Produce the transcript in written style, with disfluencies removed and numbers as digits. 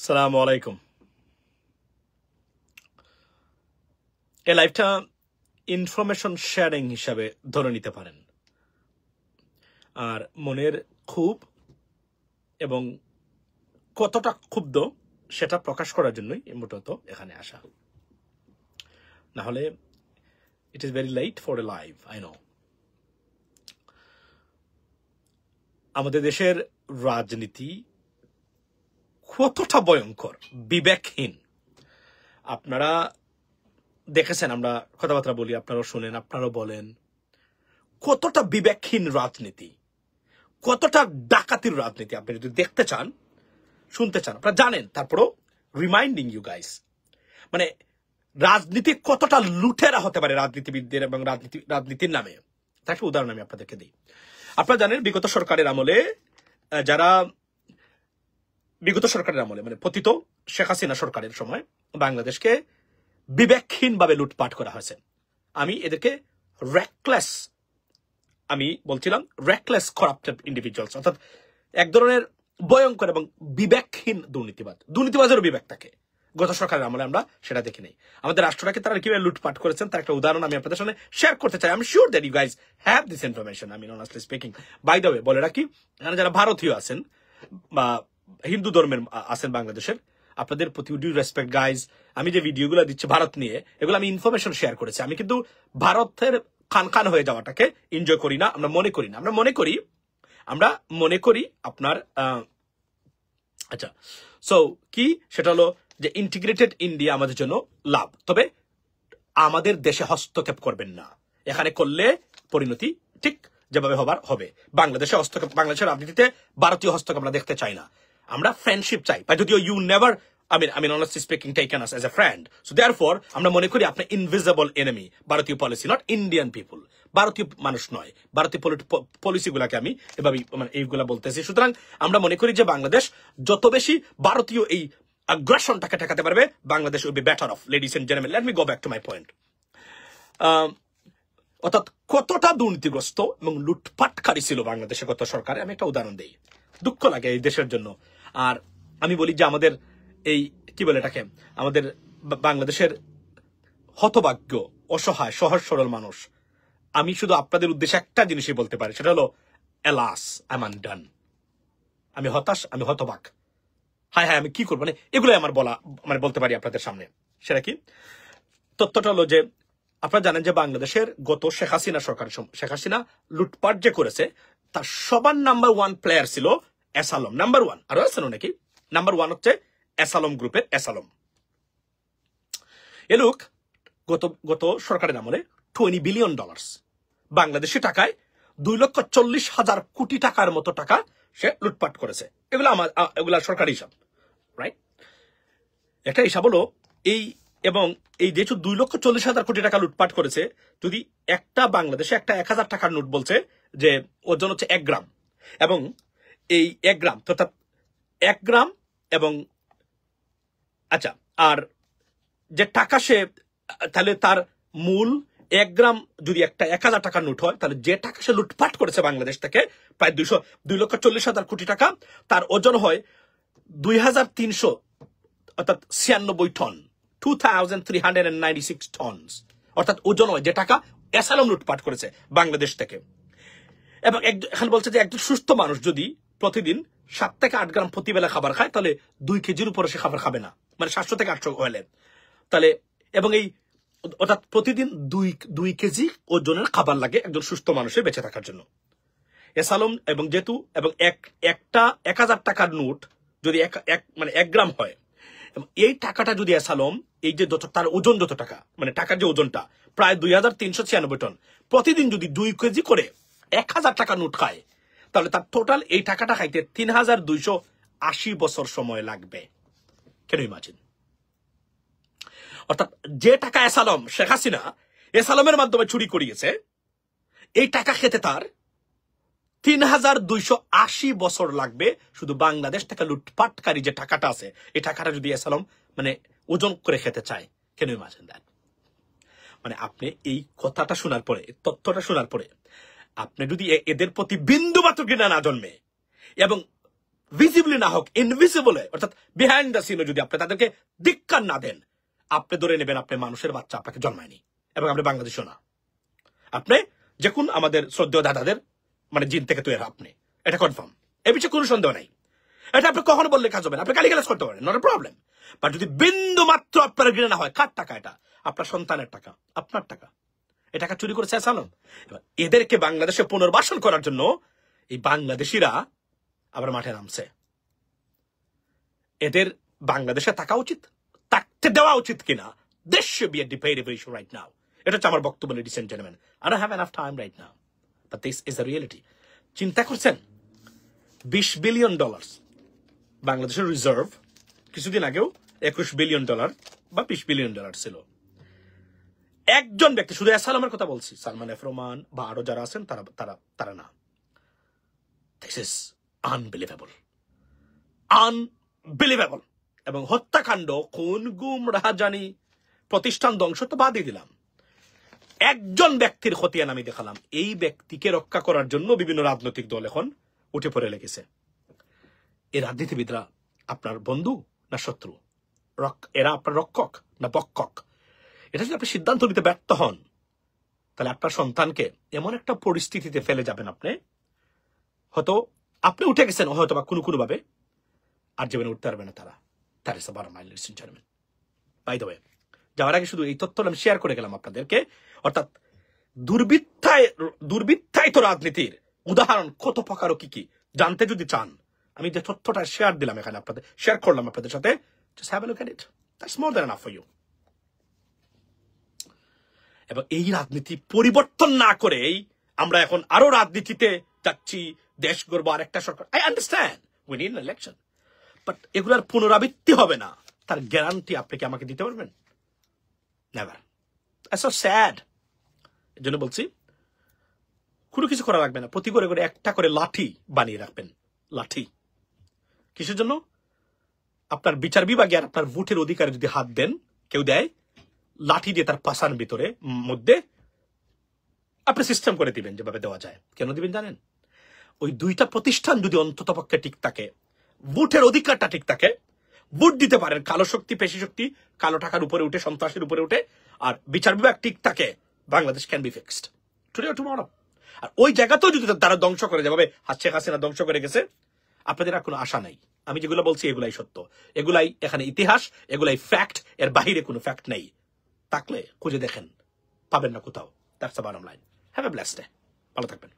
সালামু আলাইকুম। এই লাইভটা ইনফরমেশন শেয়ারিং হিসাবে ধরে নিতে পারেন। আর মনের ক্ষোভ এবং কতটা ক্ষুব্ধ সেটা প্রকাশ করার জন্যই মূলত এখানে আসা। না হলে it is very late for a live, I know. আমাদের দেশের রাজনীতি কতটা ভয়ঙ্কর, বিবেকহীন। আপনারা দেখেছেন, আমরা কথাবার্তা বলি, আপনারাও শুনেন, আপনারাও বলেন, কতটা বিবেকহীন রাজনীতি, কতটা ডাকাতির রাজনীতি। আপনি যদি দেখতে চান, শুনতে চান, আপনারা জানেন, তারপরও রিমাইন্ডিং ইউ গাইস, মানে রাজনীতি কতটা লুটেরা হতে পারে রাজনীতিবিদদের এবং রাজনীতির নামে। তার একটা উদাহরণ আমি আপনাদেরকে দিই। আপনারা জানেন, বিগত সরকারের আমলে মানে পতিত শেখ হাসিনা সরকারের সময় বাংলাদেশকে বিবেকহীনভাবে লুটপাট করা হয়েছে। আমি এদেরকে বলছিলাম রেকলেস করাপ্টেড ইন্ডিভিজুয়ালস, অর্থাৎ এক ধরনের ভয়ঙ্কর এবং বিবেকহীন দুর্নীতিবাজেরও বিবেক থাকে। গত সরকারের আমলে আমরা সেটা দেখি নাই। আমাদের রাষ্ট্রটাকে তারা কিভাবে লুটপাট করেছেন তার একটা উদাহরণ আমি আপনাদের সামনে শেয়ার করতে চাই। I am sure that you guys have this information. I mean honestly speaking, by the way বলে রাখি, এখানে যারা ভারতীয় আছেন বা হিন্দু ধর্মের আছেন বাংলাদেশের, আপনাদের প্রতি ডিউ রেসপেক্ট গাইজ। আমি যে ভিডিওগুলো দিচ্ছি ভারত নিয়ে, এগুলো আমি ইনফরমেশন শেয়ার করেছি। আমি কিন্তু ভারতের খান হয়ে যাওয়াটাকে এনজয় করি না, আমরা মনে করি আপনার আচ্ছা, সো কি সেটা হলো যে ইন্টিগ্রেটেড ইন্ডিয়া আমাদের জন্য লাভ, তবে আমাদের দেশে হস্তক্ষেপ করবেন না। এখানে করলে পরিণতি ঠিক যেভাবে হবার হবে। বাংলাদেশের রাজনীতিতে ভারতীয় হস্তক্ষেপ আমরা দেখতে চাই না। আমরা ফ্রেন্ডশিপ চাই, বা যদিও you never honestly speaking taken us as a friend, so therefore আমরা মনে করি আপনি ইনভিজিবল এনিমি। ভারতীয় পলিসি, নট ইন্ডিয়ান পিপল, ভারতীয় মানুষ নয়, ভারতীয় পলিসিগুলাকে আমি এভাবে এইগুলা বলতেছি। সুতরাং আমরা মনে করি যে বাংলাদেশ যত বেশি ভারতীয় এই আগ্রাসনটাকে ঠেকাতে পারবে, Bangladesh will be better off. Ladies and gentleman, let me go back to my point. অর্থাৎ কতটা দুর্নীতিগ্রস্ত এবং লুটপাটকারী ছিল বাংলাদেশে গত সরকারে। আমি একটা উদাহরণ দিই, দুঃখ লাগে এই দেশের জন্য। আর আমি বলি যে আমাদের এই কি বলে এটাকে, আমাদের বাংলাদেশের হতভাগ্য, অসহায়, সহজ সরল মানুষ, আমি শুধু আপনাদের উদ্দেশ্যে একটা জিনিসই বলতে পারি, সেটা হলো এলাস, আই এম আনডান। আমি হতাশ, আমি হতবাক। হায় হায়, আমি কি করবো, মানে এগুলোই আমার বলতে পারি আপনাদের সামনে। সেটা কি তথ্যটা হলো যে, আপনারা জানেন যে বাংলাদেশের গত শেখ হাসিনা লুটপাট যে করেছে, তার সবার নাম্বার 1 প্লেয়ার ছিল এসালম। নাম্বার 1, আরো আছেন নাকি, নাম্বার 1 হচ্ছে এসালম গ্রুপের এসালম। এ লোক গত সরকারের আমলে $20 বিলিয়ন, বাংলাদেশি টাকায় 2,40,000 কোটি টাকার মতো টাকা সে লুটপাট করেছে। এগুলা সরকারি হিসাব, রাইট? একটা হিসাব হলো এই যেহেতু 2,40,000 কোটি টাকা লুটপাট করেছে, যদি একটা বাংলাদেশে একটা 1,000 টাকার নোট বলছে যে ওজন হচ্ছে 1 গ্রাম, এবং এই 1 গ্রাম অর্থাৎ 1 গ্রাম এবং আচ্ছা, আর যে টাকা সে, তাহলে তার মূল 1 গ্রাম যদি একটা 1,000 টাকার নোট হয়, তাহলে যে টাকা সে লুটপাট করেছে বাংলাদেশ থেকে প্রায় 2,40,000 কোটি টাকা, তার ওজন হয় 2,300 অর্থাৎ 96 টন, 2,396 টনস, অর্থাৎ ওজন হয় যে টাকা এসালম লুটপাট করেছে বাংলাদেশ থেকে। এবং এখানে বলছে যে একজন সুস্থ মানুষ যদি প্রতিদিন 7 থেকে 8 গ্রাম প্রতিবেলা খাবার খায়, তাহলে 2 কেজির উপরে সে খাবার খাবে না, মানে 700 থেকে 800 হলে, তাহলে এবং এই অর্থাৎ প্রতিদিন 2 কেজি ওজনের খাবার লাগে একজন সুস্থ মানুষের বেঁচে থাকার জন্য। এসালম এবং যেহেতু এবং একটা 1,000 টাকার নোট যদি মানে 1 গ্রাম হয়, এবং এই টাকাটা যদি এসালম, এই যে তার ওজন যত টাকা, মানে টাকার যে ওজনটা প্রায় 2,396 টন, প্রতিদিন যদি 2 কেজি করে 1,000 টাকা নোট খায়, তাহলে তার টোটাল এই টাকাটা খাইতে 3,280 বছর সময় লাগবে। কেন ইমাজিন? অর্থাৎ যে টাকা এসালম, শেখ হাসিনা এসালমের মাধ্যমে চুরি করিয়েছে, এই টাকা খেতে তার 3,280 বছর লাগবে। শুধু বাংলাদেশ থেকে লুটপাটকারী যে টাকাটা আছে, এই টাকাটা যদি এসালম মানে ওজন করে খেতে চায়, কেন ইমাজিন দ্যাট? মানে আপনি এই কথাটা শোনার পরে, তথ্যটা শোনার পরে, আপনি যদি এদের প্রতি বিন্দুমাত্র ঘৃণা না জন্মে এবং ভিজিবলি না হোক, ইনভিজিবলে, অর্থাৎ বিহাইন্ড দ্য সিনে যদি আপনি তাদেরকে ধিক্কার না দেন, আপনি ধরে নেবেন আপনি মানুষের বাচ্চা, আপনাকে জন্মায়নি, এবং আপনি বাংলাদেশও না। আপনি যখন আমাদের শ্রদ্ধেয় দাদাদের মানে জিন থেকে তৈরি আপনি, এটা কনফার্ম, এ বিষয়ে কোনো সন্দেহ নাই। এটা আপনি কখনো বললে কাজ হবে না, আপনি গালিগালাজ করতে পারেন, নট এ প্রবলেম। বাট যদি বিন্দু মাত্র আপনার ঘৃণা হয়, কার টাকা এটা? আপনার সন্তানের টাকা, আপনার টাকা। এ টাকা চুরি করেছে আসালম। এদেরকে বাংলাদেশে পুনর্বাসন করার জন্য এই বাংলাদেশিরা আবার মাঠে নামছে। এদের বাংলাদেশে থাকা উচিত, থাকতে দেওয়া উচিত কিনা, this should be a debatable issue right now. এটা হচ্ছে আমার বক্তব্য, ladies and gentlemen. I don't have enough time right now, but this is the reality. চিন্তা করছেন $20 বিলিয়ন বাংলাদেশের রিজার্ভ কিছুদিন আগেও $21 বিলিয়ন বা $20 বিলিয়ন ছিল। একজন ব্যক্তি, শুধু সালমানের কথা বলছি, সালমান এফ রহমান বা আরো যারা আছেন তারা না। This is unbelievable, unbelievable. এবং হত্যাকাণ্ড, খুন, গুম, রাহাজানি, প্রতিষ্ঠান ধ্বংস তো বাদই দিলাম, একজন ব্যক্তির খতিয়ান আমি দেখালাম। এই ব্যক্তিকে রক্ষা করার জন্য বিভিন্ন রাজনৈতিক দল এখন উঠে পড়ে লেগেছে। এই রাজনীতিবিদরা আপনার বন্ধু না শত্রু? এরা আপনার রক্ষক না পক্ষক? এটা যদি আপনি সিদ্ধান্ত নিতে ব্যর্থ হন, তাহলে আপনার সন্তানকে এমন একটা পরিস্থিতিতে ফেলে যাবেন, আপনি হয়তো আপনি উঠে গেছেন হয়তো বা কোনো ভাবে, আর জীবনে উঠতে পারবে না তারা। That is the bottom line, ladies and gentlemen. By the way, যাওয়ার আগে শুধু এই তথ্য আমি শেয়ার করে গেলাম আপনাদেরকে, অর্থাৎ দুর্বৃত্তায়িত রাজনীতির উদাহরণ কত প্রকার ও কি জানতে যদি চান, আমি যে তথ্যটা শেয়ার দিলাম এখানে আপনাদের, শেয়ার করলাম আপনাদের সাথে, just have a look at it. That's more than enough for you. এবং এই রাজনীতি পরিবর্তন না করেই আমরা এখন আরো রাজনীতিতে যাচ্ছি, দেশ গড়ব, আর একটা সরকার। I understand we need an election, but এগুলার পুনরাবৃত্তি হবে না, তার গ্যারান্টি আপনি কি আমাকে দিতে পারবেন? নেভার। That's so sad. এর জন্য বলছি, কোনো কিছু করা লাগবে না, প্রতি করে করে একটা করে লাঠি বানিয়ে রাখবেন। লাঠি কিসের জন্য? আপনার বিচার বিভাগে আর আপনার ভোটের অধিকারে যদি হাত দেন, কেউ দেয়, লাঠি দিয়ে তার পাশার ভিতরে মধ্যে আপনি সিস্টেম করে দিবেন যেভাবে দেওয়া যায়। কেন দিবেন জানেন? ওই দুইটা প্রতিষ্ঠান যদি অন্তত পক্ষে ঠিক থাকে, ভোটের অধিকারটা ঠিক থাকে, ভোট দিতে পারেন, কালো শক্তি, পেশি শক্তি, কালো টাকার উপরে উঠে, সন্ত্রাসের উপরে উঠে, আর বিচার বিভাগ ঠিক থাকে, Bangladesh can be fixed today or tomorrow. আর ওই জায়গাতেও যদি তারা ধ্বংস করে, যেভাবে শেখ হাসিনা ধ্বংস করে গেছে, আপনাদের আর কোনো আশা নাই। আমি যেগুলো বলছি এগুলাই সত্য, এগুলাই এখানে ইতিহাস, এগুলাই ফ্যাক্ট, এর বাহিরে কোনো ফ্যাক্ট নেই। থাকলে খুঁজে দেখেন, পাবেন না কোথাও। That's the bottom line. Have a blessed day, ভালো থাকবেন।